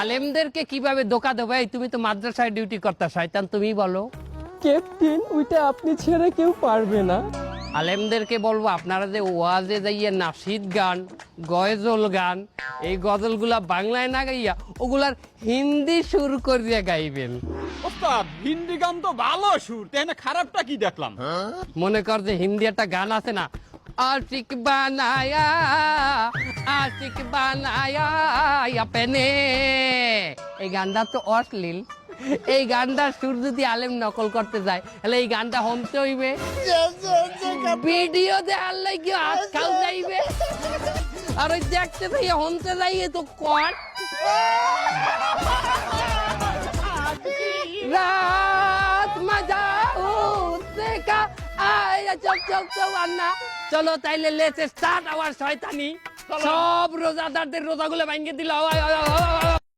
আলেমদেরকে কিভাবে ধোকা দেবো? এই তুমি তো মাদ্রাসায় ডিউটি করতে, শয়তান তুমি বলো। ক্যাপ্টেন ওইটা আপনি ছেড়ে কেউ পারবে না। আলেমদেরকে বলবো আপনারা যে ওয়াজে যাইয়ে নাশিদ গান, গজল গান, এই গজলগুলা বাংলায় না গাইয়া ওগুলার হিন্দি সুর করিয়া গাইবেন। ওস্তাদ হিন্দি গান তো ভালো সুর, তাই না? খারাপটা কি দেখলাম? মনে কর যে হিন্দি একটা গান আছে না, আশিক বানায়া আশিক বানায়া আপনে, এই গানটা তো অশ্লীল। এই গানটার সুর যদি আলেম নকল করতে যায় তাহলে এই গানটা হমতে হইবে, ভিডিও দেখার লাগি হাত খাও যাইবে, আর ওই দেখতে ভাইয়া হমতে যাইয়ে তো কর রাত মজা দেখা আয়া চক চক চক আন্না। চলো তাইলে লেটস স্টার্ট আওয়ার শয়তানি। সব রোজাদারদের রোজাগুলো ভাঙিয়ে দিল।